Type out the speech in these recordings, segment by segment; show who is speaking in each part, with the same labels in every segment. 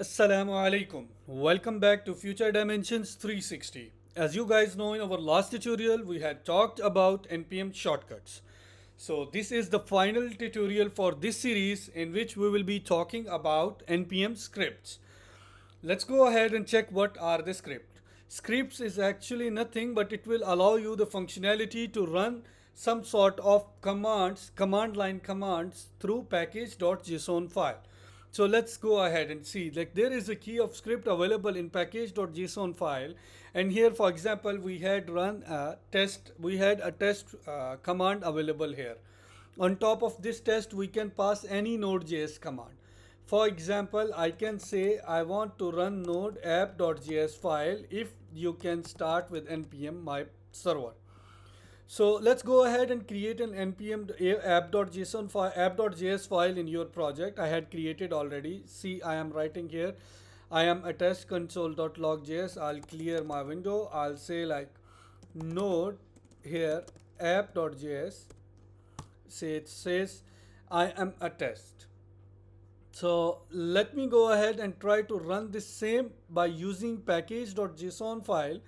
Speaker 1: Assalamu alaikum. Welcome back to Future Dimensions 360. As you guys know, in our last tutorial, we had talked about NPM shortcuts. So this is the final tutorial for this series in which we will be talking about NPM scripts. Let's go ahead and check what are the scripts. Scripts is actually nothing but it will allow you the functionality to run some sort of commands, command line commands through package.json file. So let's go ahead and see, like there is a key of script available in package.json file, and here for example we had run a test, we had a test command available here. On top of this test we can pass any node.js command. For example, I can say I want to run node app.js file if you can start with npm my server. So let's go ahead and create an npm app.json file, app.js file in your project. I had created already. See, I am writing here. I am a test console.log.js. I'll clear my window. I'll say like node here app.js. Say it says I am a test. So let me go ahead and try to run this same by using package.json file.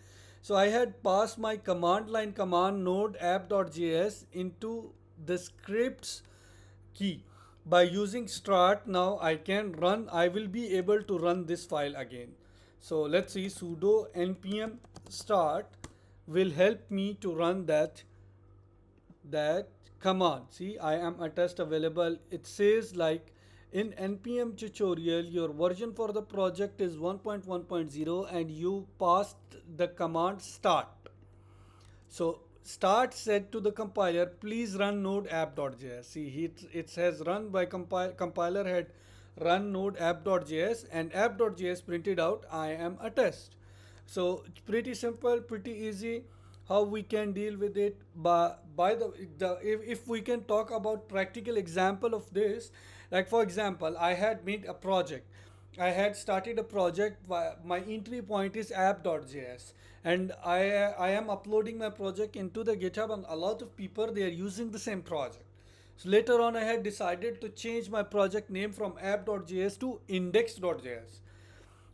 Speaker 1: So I had passed my command line command node app.js into the scripts key. By using start, now I can run, I will be able to run this file again. So let's see, sudo npm start will help me to run that command. See, I am a test available. It says like in npm tutorial your version for the project is 1.1.0 and you passed the command start. So start said to the compiler, please run node app.js. See, it says run by compiler had run node app.js, and app.js printed out I am a test. So it's pretty simple, pretty easy how we can deal with it. By the if we can talk about practical example of this, like for example I had made a project, I had started a project. My entry point is app.js, and I am uploading my project into the GitHub, and a lot of people they are using the same project. So later on, I had decided to change my project name from app.js to index.js.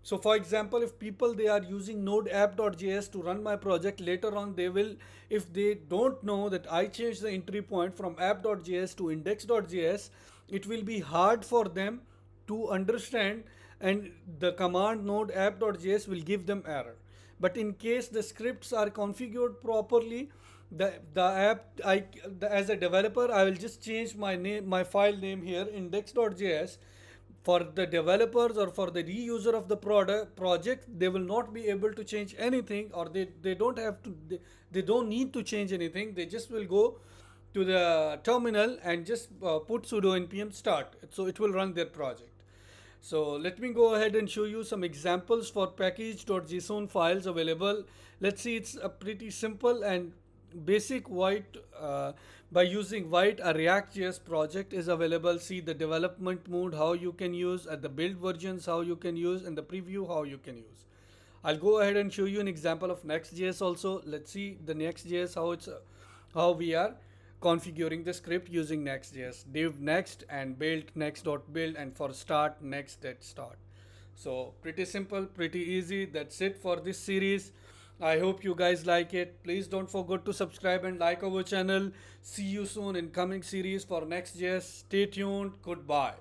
Speaker 1: So for example, if people they are using node app.js to run my project, later on they will, if they don't know that I changed the entry point from app.js to index.js, it will be hard for them to understand, and the command node app.js will give them error. But in case the scripts are configured properly, the app as a developer I will just change my name, my file name here index.js. For the developers or for the reuser of the project, they will not be able to change anything, or they don't have to, they don't need to change anything. They just will go to the terminal and just put sudo npm start, so it will run their project. So let me go ahead and show you some examples for package.json files available. Let's see, it's a pretty simple and basic white. By using white, a react.js project is available. See the development mode how you can use, at the build versions how you can use, and the preview how you can use. I'll go ahead and show you an example of next.js also. Let's see the next.js how it's how we are configuring the script using next.js. Div next and build next.build, and for start next.start. So pretty simple, pretty easy. That's it for this series. I hope you guys like it. Please don't forget to subscribe and like our channel. See you soon in coming series for next.js. Stay tuned. Goodbye.